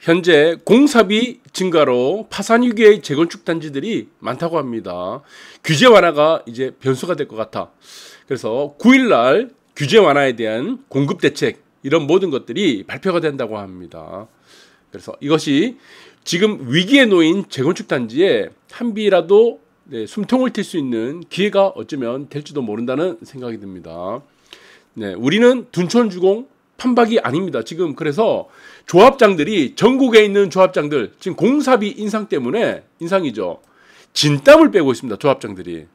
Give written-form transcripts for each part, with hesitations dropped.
현재 공사비 증가로 파산 위기의 재건축 단지들이 많다고 합니다. 규제 완화가 이제 변수가 될 것 같아. 그래서 9일날 규제 완화에 대한 공급 대책 이런 모든 것들이 발표가 된다고 합니다. 그래서 이것이 지금 위기에 놓인 재건축 단지에 한 비라도 숨통을 튈 수 있는 기회가 어쩌면 될지도 모른다는 생각이 듭니다. 우리는 둔촌주공 판박이 아닙니다. 지금 그래서 조합장들이 전국에 있는 조합장들 지금 공사비 인상이죠. 진땀을 빼고 있습니다. 조합장들이.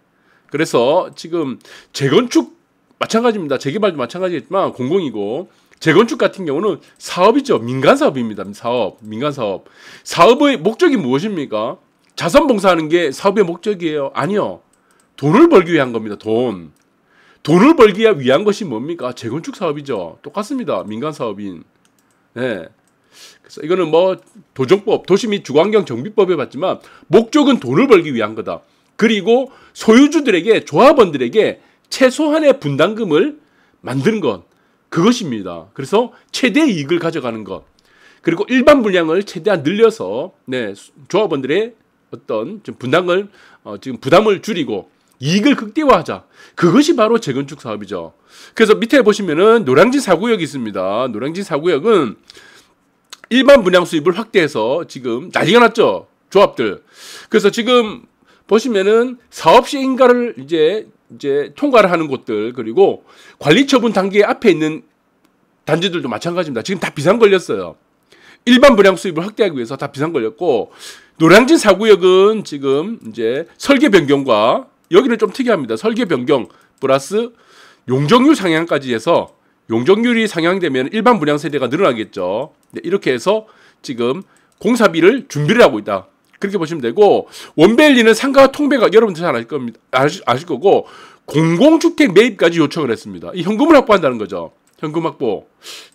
그래서 지금 재건축 마찬가지입니다. 재개발도 마찬가지겠지만 공공이고 재건축 같은 경우는 사업이죠. 민간 사업입니다. 민간 사업. 사업의 목적이 무엇입니까? 자선 봉사하는 게 사업의 목적이에요? 아니요. 돈을 벌기 위한 겁니다. 돈을 벌기 위한 것이 뭡니까? 재건축 사업이죠. 똑같습니다. 민간 사업인. 그래서 이거는 뭐 도정법, 도시 및 주거환경 정비법에 봤지만 목적은 돈을 벌기 위한 거다. 그리고 소유주들에게, 조합원들에게 최소한의 분담금을 만드는 것. 그것입니다. 그래서 최대 이익을 가져가는 것. 그리고 일반 분량을 최대한 늘려서 조합원들의 어떤 분담을 지금 부담을 줄이고 이익을 극대화하자. 그것이 바로 재건축 사업이죠. 그래서 밑에 보시면은 노량진 4구역이 있습니다. 노량진 4구역은 일반 분양 수입을 확대해서 지금 난리가 났죠. 조합들. 그래서 지금 보시면은 사업 시행인가를 이제 통과를 하는 곳들, 그리고 관리처분 단계 앞에 있는 단지들도 마찬가지입니다. 지금 다 비상 걸렸어요. 일반 분양 수입을 확대하기 위해서 다 비상 걸렸고, 노량진 4구역은 지금 이제 설계 변경과, 여기는 좀 특이합니다. 설계 변경 플러스 용적률 상향까지 해서, 용적률이 상향되면 일반 분양 세대가 늘어나겠죠. 이렇게 해서 지금 공사비를 준비를 하고 있다. 그렇게 보시면 되고, 원벨리는 상가 통배가 여러분들 잘 아실 겁니다. 아실 거고, 공공주택 매입까지 요청을 했습니다. 이 현금을 확보한다는 거죠. 현금 확보.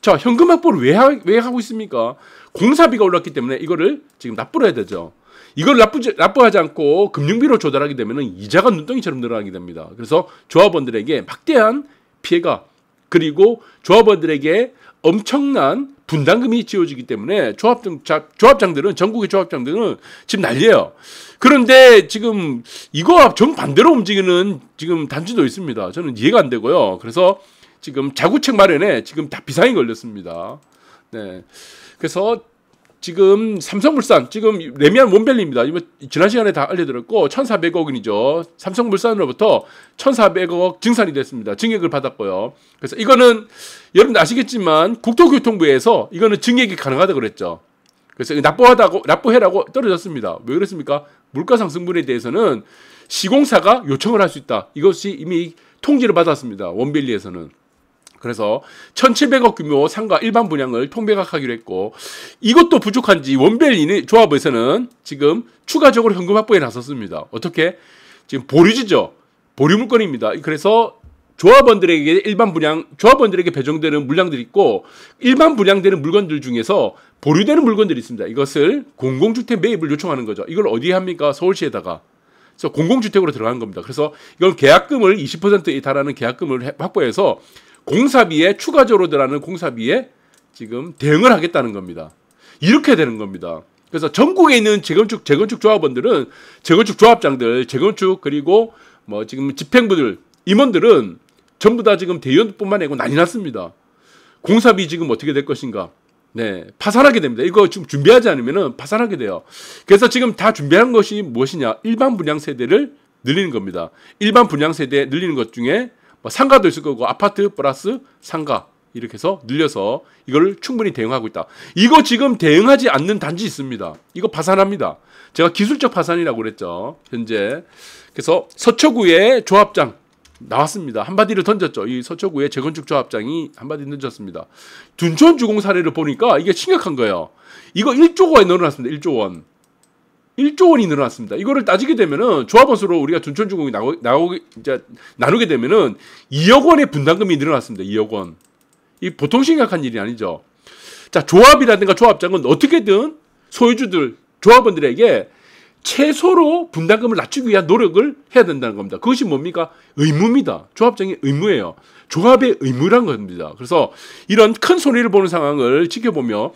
자, 현금 확보를 왜 하고 있습니까? 공사비가 올랐기 때문에 이거를 지금 납부를 해야 되죠. 이걸 납부하지 않고 금융비로 조달하게 되면 이자가 눈덩이처럼 늘어나게 됩니다. 그래서 조합원들에게 막대한 피해가, 그리고 조합원들에게 엄청난 분담금이 지어지기 때문에 조합장들은, 전국의 조합장들은 지금 난리예요. 그런데 지금 이거와 정반대로 움직이는 지금 단지도 있습니다. 저는 이해가 안 되고요. 그래서 지금 자구책 마련에 지금 다 비상이 걸렸습니다. 그래서 지금 삼성물산, 지금 레미안 원밸리입니다. 이거 지난 시간에 다 알려드렸고 1,400억 원이죠. 삼성물산으로부터 1,400억 증산이 됐습니다. 증액을 받았고요. 그래서 이거는 여러분들 아시겠지만 국토교통부에서 이거는 증액이 가능하다고 그랬죠. 그래서 납부해라고 떨어졌습니다. 왜 그랬습니까? 물가상승분에 대해서는 시공사가 요청을 할 수 있다. 이것이 이미 통지를 받았습니다. 원밸리에서는. 그래서 1,700억 규모 상가 일반 분양을 통배각하기로 했고, 이것도 부족한지 원밸리 조합에서는 지금 추가적으로 현금 확보에 나섰습니다. 어떻게? 지금 보류지죠. 보류 물건입니다. 그래서 조합원들에게 조합원들에게 배정되는 물량들이 있고, 일반 분양되는 물건들 중에서 보류되는 물건들이 있습니다. 이것을 공공주택 매입을 요청하는 거죠. 이걸 어디에 합니까? 서울시에다가. 그래서 공공주택으로 들어간 겁니다. 그래서 이건 계약금을 20%에 달하는 계약금을 확보해서 공사비에, 추가적으로 들어가는 공사비에 지금 대응을 하겠다는 겁니다. 이렇게 되는 겁니다. 그래서 전국에 있는 재건축 조합원들은, 재건축 조합장들, 그리고 뭐 지금 집행부들, 임원들은 전부 다 지금 대의원뿐만 아니고 난리 났습니다. 공사비 지금 어떻게 될 것인가? 파산하게 됩니다. 이거 지금 준비하지 않으면 파산하게 돼요. 그래서 지금 다 준비한 것이 무엇이냐? 일반 분양 세대를 늘리는 겁니다. 일반 분양 세대 늘리는 것 중에 상가도 있을 거고, 아파트 플러스 상가, 이렇게 해서 늘려서 이걸 충분히 대응하고 있다. 이거 지금 대응하지 않는 단지 있습니다. 이거 파산합니다. 제가 기술적 파산이라고 그랬죠. 현재. 그래서 서초구의 조합장 나왔습니다. 한마디를 던졌죠. 이 서초구의 재건축 조합장이 한마디 던졌습니다. 둔촌주공 사례를 보니까 이게 심각한 거예요. 이거 1조 원에 늘어났습니다. 1조 원. 1조 원이 늘어났습니다. 이거를 따지게 되면은 조합원 수로 우리가 둔촌주공이 나누게 되면은 2억 원의 분담금이 늘어났습니다. 2억 원. 이 보통 심각한 일이 아니죠. 자, 조합이라든가 조합장은 어떻게든 소유주들, 조합원들에게 최소로 분담금을 낮추기 위한 노력을 해야 된다는 겁니다. 그것이 뭡니까? 의무입니다. 조합장의 의무예요. 조합의 의무란 겁니다. 그래서 이런 큰 손해를 보는 상황을 지켜보며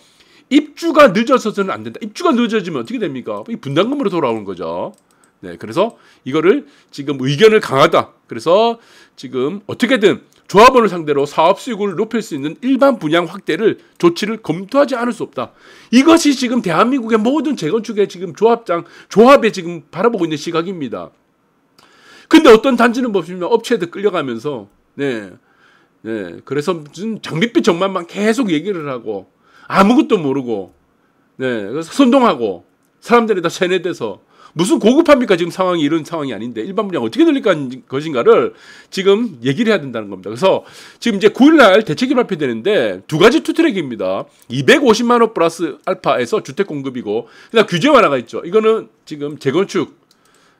입주가 늦어서는 안 된다. 입주가 늦어지면 어떻게 됩니까? 이 분담금으로 돌아오는 거죠. 네, 그래서 이거를 지금 의견을 강하다. 그래서 지금 어떻게든 조합원을 상대로 사업 수익을 높일 수 있는 일반 분양 확대를 조치를 검토하지 않을 수 없다. 이것이 지금 대한민국의 모든 재건축의 지금 조합에 지금 바라보고 있는 시각입니다. 근데 어떤 단지는 보시면 업체들 끌려가면서 네, 그래서 무슨 장밋빛 정만만 계속 얘기를 하고 아무것도 모르고 네, 그래서 선동하고 사람들이 다 세뇌돼서 무슨 고급합니까? 지금 상황이 이런 상황이 아닌데 일반 분양 어떻게 늘릴 것인가를 지금 얘기를 해야 된다는 겁니다. 그래서 지금 이제 9일날 대책이 발표되는데 두 가지 투트랙입니다. 250만 원 플러스 알파에서 주택 공급이고 그다음 규제 완화가 있죠. 이거는 지금 재건축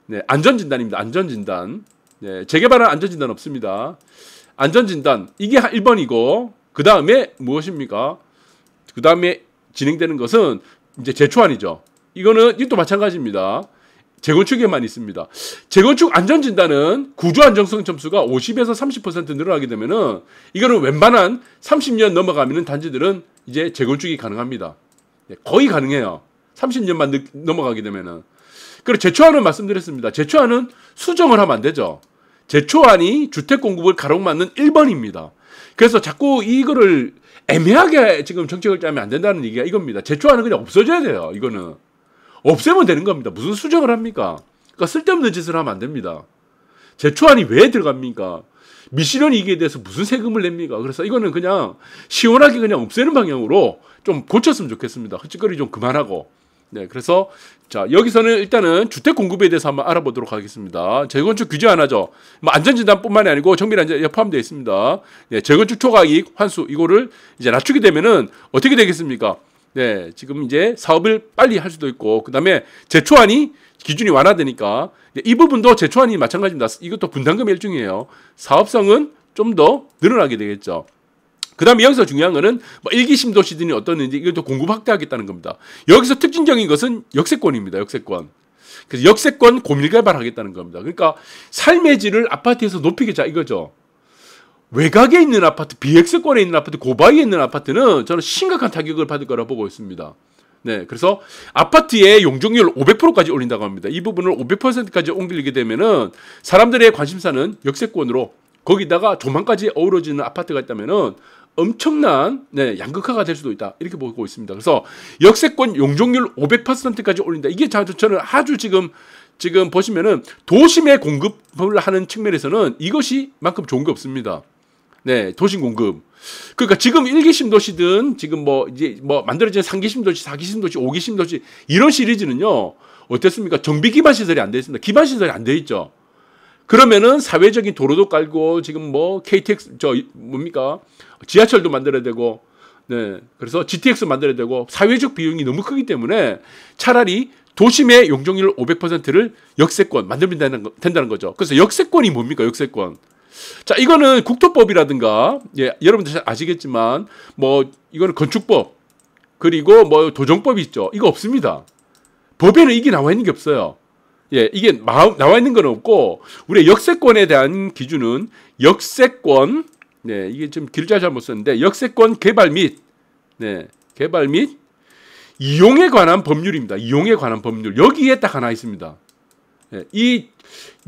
네, 안전진단입니다. 안전진단. 네, 재개발은 안전진단 없습니다. 안전진단 이게 1번이고 그 다음에 무엇입니까? 그 다음에 진행되는 것은 이제 재초안이죠. 이것도 마찬가지입니다. 재건축에만 있습니다. 재건축 안전진단은 구조 안정성 점수가 50에서 30% 늘어나게 되면은 이거는 웬만한 30년 넘어가면은 단지들은 이제 재건축이 가능합니다. 거의 가능해요. 30년만 넘어가게 되면은. 그리고 재초안은 말씀드렸습니다. 재초안은 수정을 하면 안 되죠. 재초안이 주택 공급을 가로막는 1번입니다. 그래서 자꾸 이거를 애매하게 지금 정책을 짜면 안 된다는 얘기가 이겁니다. 재초안은 그냥 없어져야 돼요. 이거는. 없애면 되는 겁니다. 무슨 수정을 합니까? 그러니까 쓸데없는 짓을 하면 안 됩니다. 재초안이 왜 들어갑니까? 미시런 이익에 대해서 무슨 세금을 냅니까? 그래서 이거는 그냥 시원하게 그냥 없애는 방향으로 좀 고쳤으면 좋겠습니다. 헛짓거리 좀 그만하고. 네, 그래서 자 여기서는 일단은 주택 공급에 대해서 한번 알아보도록 하겠습니다. 재건축 규제 완화죠. 뭐 안전진단뿐만이 아니고 정비 안전에 포함되어 있습니다. 네, 재건축 초과이익 환수 이거를 이제 낮추게 되면은 어떻게 되겠습니까? 네, 지금 이제 사업을 빨리 할 수도 있고, 그 다음에 재초안이 기준이 완화되니까, 이 부분도 재초안이 마찬가지입니다. 이것도 분담금의 일종이에요. 사업성은 좀 더 늘어나게 되겠죠. 그 다음에 여기서 중요한 거는, 뭐 일기 신도시들이 어떻는지 이것도 공급 확대하겠다는 겁니다. 여기서 특징적인 것은 역세권입니다. 역세권. 그래서 역세권 고밀 개발하겠다는 겁니다. 그러니까 삶의 질을 아파트에서 높이겠자 이거죠. 외곽에 있는 아파트, 비엑스권에 있는 아파트, 고바위에 있는 아파트는 저는 심각한 타격을 받을 거라 보고 있습니다. 네, 그래서 아파트의 용적률 500%까지 올린다고 합니다. 이 부분을 500%까지 옮기게 되면은 사람들의 관심사는 역세권으로 거기다가 조망까지 어우러지는 아파트가 있다면은 엄청난 양극화가 될 수도 있다. 이렇게 보고 있습니다. 그래서 역세권 용적률 500%까지 올린다. 이게 저는 아주 지금 보시면은 도심에 공급을 하는 측면에서는 이것이만큼 좋은 게 없습니다. 네, 도심 공급. 그러니까 지금 1기심 도시든 지금 이제 만들어진 3기심 도시, 4기심 도시, 5기심 도시 이런 시리즈는요. 어땠습니까? 정비 기반 시설이 안 돼 있습니다. 기반 시설이 안 돼 있죠. 그러면은 사회적인 도로도 깔고 지금 KTX 지하철도 만들어야 되고 네. 그래서 GTX 만들어야 되고 사회적 비용이 너무 크기 때문에 차라리 도심의 용적률 500%를 역세권 만들면 된다는 거죠. 그래서 역세권이 뭡니까? 역세권. 자, 이거는 국토법이라든가, 예, 여러분들 잘 아시겠지만, 이거는 건축법, 그리고 도정법이 있죠. 이거 없습니다. 법에는 이게 나와 있는 게 없어요. 예, 이게 나와 있는 건 없고, 우리의 역세권에 대한 기준은 역세권, 네, 이게 좀 길자 잘못 썼는데, 역세권 개발 및 이용에 관한 법률입니다. 이용에 관한 법률. 여기에 딱 하나 있습니다. 예, 이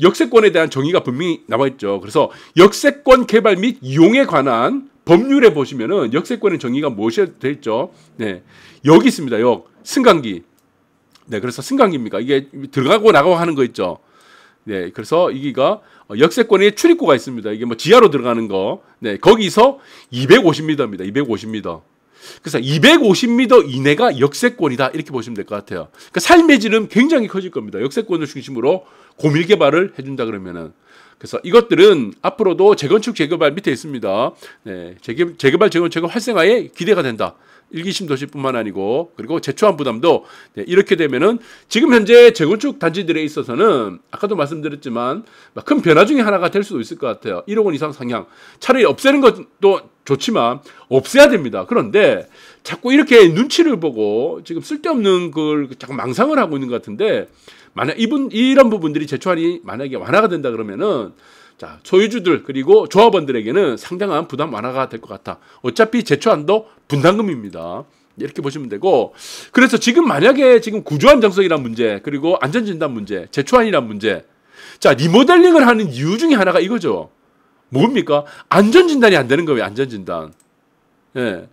역세권에 대한 정의가 분명히 나와 있죠. 그래서 역세권 개발 및 이용에 관한 법률에 보시면은 역세권의 정의가 무엇이 되어 있죠? 네, 여기 있습니다. 승강기. 네, 그래서 승강기입니까? 이게 들어가고 나가고 하는 거 있죠. 네, 그래서 여기가 역세권에 출입구가 있습니다. 이게 지하로 들어가는 거. 네, 거기서 250m입니다. 250m. 그래서 250m 이내가 역세권이다 이렇게 보시면 될 것 같아요. 그러니까 삶의 질은 굉장히 커질 겁니다. 역세권을 중심으로 고밀 개발을 해준다 그러면은. 그래서 이것들은 앞으로도 재건축 재개발 밑에 있습니다. 네, 재개발 재건축의 활성화에 기대가 된다. 1기심 도시뿐만 아니고 그리고 재초안 부담도 이렇게 되면은 지금 현재 재건축 단지들에 있어서는 아까도 말씀드렸지만 큰 변화 중에 하나가 될 수도 있을 것 같아요. 1억 원 이상 상향. 차라리 없애는 것도 좋지만 없애야 됩니다. 그런데 자꾸 이렇게 눈치를 보고 지금 쓸데없는 걸 자꾸 망상을 하고 있는 것 같은데 만약 이런 부분들이 재초안이 만약에 완화가 된다 그러면은 자, 소유주들 그리고 조합원들에게는 상당한 부담 완화가 될 것 같아. 어차피 재초안도 분담금입니다. 이렇게 보시면 되고, 그래서 지금 만약에 지금 구조안정성이란 문제, 그리고 안전진단 문제, 제초안이란 문제, 자, 리모델링을 하는 이유 중에 하나가 이거죠. 뭡니까? 안전진단이 안 되는 거예요, 안전진단. 예.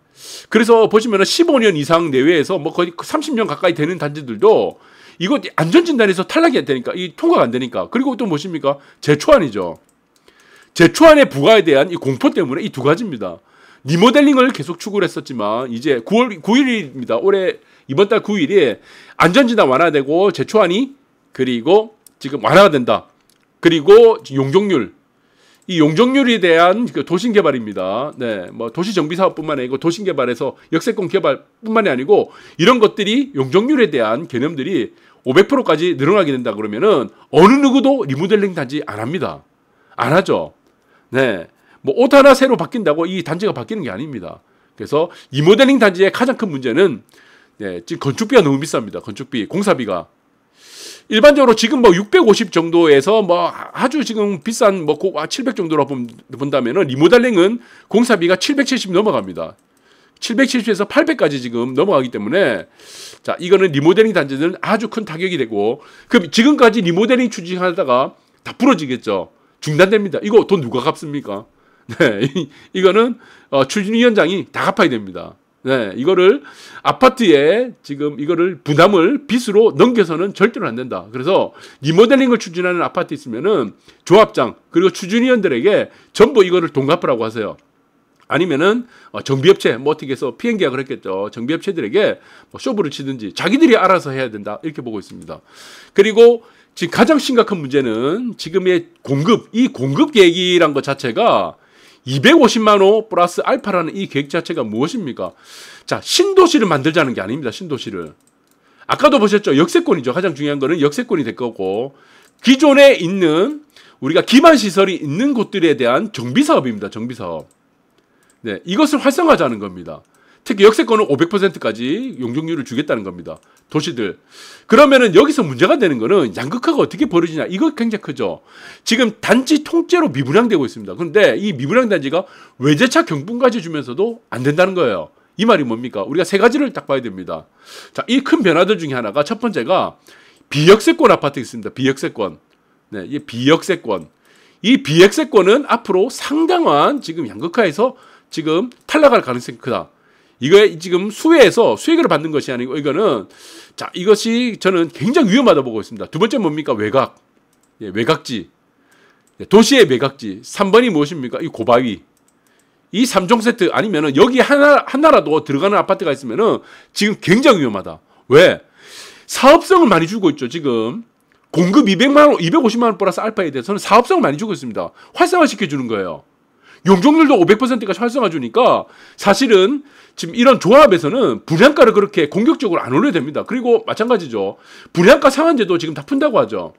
그래서 보시면은 15년 이상 내외에서 뭐 거의 30년 가까이 되는 단지들도 이거 안전진단에서 탈락이 안 되니까, 이 통과가 안 되니까. 그리고 또 무엇입니까? 제초안이죠. 제초안의 부과에 대한 이 공포 때문에 이 두 가지입니다. 리모델링을 계속 추구를 했었지만 이제 9월 9일입니다. 올해 이번 달 9일에 안전진단 완화되고 제초안이 그리고 지금 완화가 된다. 그리고 용적률, 이 용적률에 대한 그 도심 개발입니다. 네, 뭐 도시 정비 사업뿐만 아니고 도심 개발에서 역세권 개발뿐만이 아니고 이런 것들이 용적률에 대한 개념들이 500%까지 늘어나게 된다 그러면은 어느 누구도 리모델링 단지 안 합니다. 안 하죠. 네. 뭐 옷 하나 새로 바뀐다고 이 단지가 바뀌는 게 아닙니다. 그래서 리모델링 단지의 가장 큰 문제는 네, 지금 건축비가 너무 비쌉니다. 건축비, 공사비가. 일반적으로 지금 뭐 650 정도에서 뭐 아주 지금 비싼 뭐 700 정도로 본다면은 리모델링은 공사비가 770 넘어갑니다. 770에서 800까지 지금 넘어가기 때문에 자, 이거는 리모델링 단지는 아주 큰 타격이 되고, 그럼 지금까지 리모델링 추진하다가 다 부러지겠죠. 중단됩니다. 이거 돈 누가 갚습니까? 네, 이거는 추진위원장이 다 갚아야 됩니다. 네, 이거를 아파트에 지금 이거를 부담을 빚으로 넘겨서는 절대로 안 된다. 그래서 리모델링을 추진하는 아파트 있으면은 조합장 그리고 추진위원들에게 전부 이거를 돈 갚으라고 하세요. 아니면은 정비업체 뭐 어떻게 해서 피행 계약을 했겠죠. 정비업체들에게 뭐 쇼부를 치든지 자기들이 알아서 해야 된다. 이렇게 보고 있습니다. 그리고 지금 가장 심각한 문제는 지금의 공급, 이 공급 계획이란 것 자체가 250만 호 플러스 알파라는 이 계획 자체가 무엇입니까? 자, 신도시를 만들자는 게 아닙니다. 신도시를. 아까도 보셨죠? 역세권이죠. 가장 중요한 거는 역세권이 될 거고, 기존에 있는 우리가 기반 시설이 있는 곳들에 대한 정비 사업입니다. 정비 사업. 네, 이것을 활성화하자는 겁니다. 특히 역세권은 500%까지 용적률을 주겠다는 겁니다. 도시들. 그러면은 여기서 문제가 되는 거는 양극화가 어떻게 벌어지냐. 이거 굉장히 크죠. 지금 단지 통째로 미분양되고 있습니다. 그런데 이 미분양 단지가 외제차 경분까지 주면서도 안 된다는 거예요. 이 말이 뭡니까? 우리가 세 가지를 딱 봐야 됩니다. 자, 이 큰 변화들 중에 하나가 첫 번째가 비역세권 아파트 있습니다. 비역세권. 네, 이 비역세권. 이 비역세권은 앞으로 상당한 지금 양극화에서 지금 탈락할 가능성이 크다. 이거에 지금 수혜에서 수익을 받는 것이 아니고 이거는 자, 이것이 저는 굉장히 위험하다 보고 있습니다. 두 번째 뭡니까? 외곽. 예, 외곽지. 도시의 외곽지. 3번이 무엇입니까? 이 고바위. 이 3종 세트 아니면은 여기 하나라도 들어가는 아파트가 있으면은 지금 굉장히 위험하다. 왜? 사업성을 많이 주고 있죠. 지금 공급 200만 원, 250만 원 플러스 알파에 대해서는 사업성을 많이 주고 있습니다. 활성화시켜 주는 거예요. 용적률도 500%까지 활성화 주니까 사실은 지금 이런 조합에서는 분양가를 그렇게 공격적으로 안 올려야 됩니다. 그리고 마찬가지죠. 분양가 상한제도 지금 다 푼다고 하죠.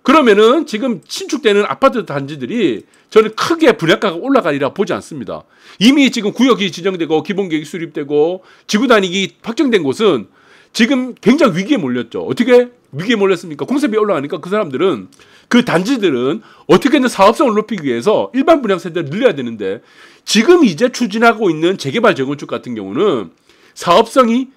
그러면은 지금 신축되는 아파트 단지들이 저는 크게 분양가가 올라가리라 보지 않습니다. 이미 지금 구역이 지정되고 기본계획이 수립되고 지구 단위기 확정된 곳은 지금 굉장히 위기에 몰렸죠. 어떻게 위기에 몰렸습니까? 공사비 올라가니까 그 사람들은 그 단지들은 어떻게든 사업성을 높이기 위해서 일반 분양 세대를 늘려야 되는데 지금 이제 추진하고 있는 재개발 재건축 같은 경우는 사업성이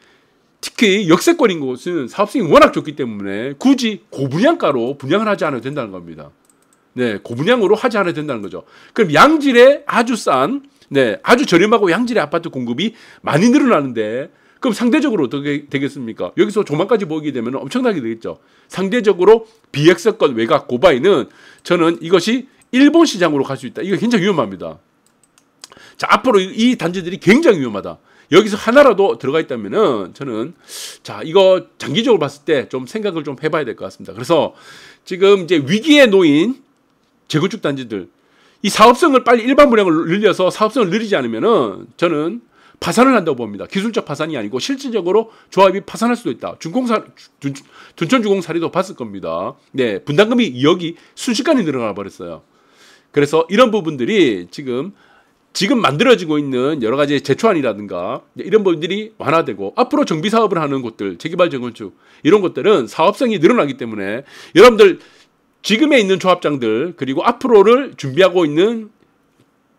특히 역세권인 곳은 사업성이 워낙 좋기 때문에 굳이 고분양가로 분양을 하지 않아도 된다는 겁니다. 네, 고분양으로 하지 않아도 된다는 거죠. 그럼 양질의 아주 싼, 네, 아주 저렴하고 양질의 아파트 공급이 많이 늘어나는데 그럼 상대적으로 어떻게 되겠습니까? 여기서 조망까지 보게 되면 엄청나게 되겠죠. 상대적으로 비역세권 외곽 고바위는 저는 이것이 일본 시장으로 갈 수 있다. 이거 굉장히 위험합니다. 자, 앞으로 이 단지들이 굉장히 위험하다. 여기서 하나라도 들어가 있다면은 저는 자, 이거 장기적으로 봤을 때 좀 생각을 좀 해봐야 될 것 같습니다. 그래서 지금 이제 위기에 놓인 재건축 단지들, 이 사업성을 빨리 일반 분양을 늘려서 사업성을 늘리지 않으면은 저는 파산을 한다고 봅니다. 기술적 파산이 아니고 실질적으로 조합이 파산할 수도 있다. 둔촌주공 사례도 봤을 겁니다. 네, 분담금이 2억이 순식간에 늘어나 버렸어요. 그래서 이런 부분들이 지금 만들어지고 있는 여러 가지 제초안이라든가 이런 부분들이 완화되고 앞으로 정비 사업을 하는 곳들, 재개발 재건축 이런 것들은 사업성이 늘어나기 때문에 여러분들 지금에 있는 조합장들 그리고 앞으로를 준비하고 있는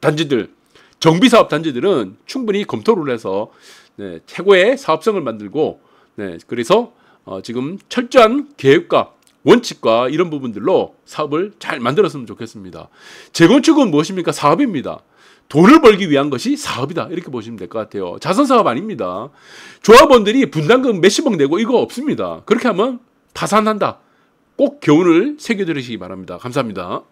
단지들 정비사업 단지들은 충분히 검토를 해서 네, 최고의 사업성을 만들고 네, 그래서 지금 철저한 계획과 원칙과 이런 부분들로 사업을 잘 만들었으면 좋겠습니다. 재건축은 무엇입니까? 사업입니다. 돈을 벌기 위한 것이 사업이다. 이렇게 보시면 될 것 같아요. 자선사업 아닙니다. 조합원들이 분담금 몇십억 내고 이거 없습니다. 그렇게 하면 파산한다. 꼭 교훈을 새겨들으시기 바랍니다. 감사합니다.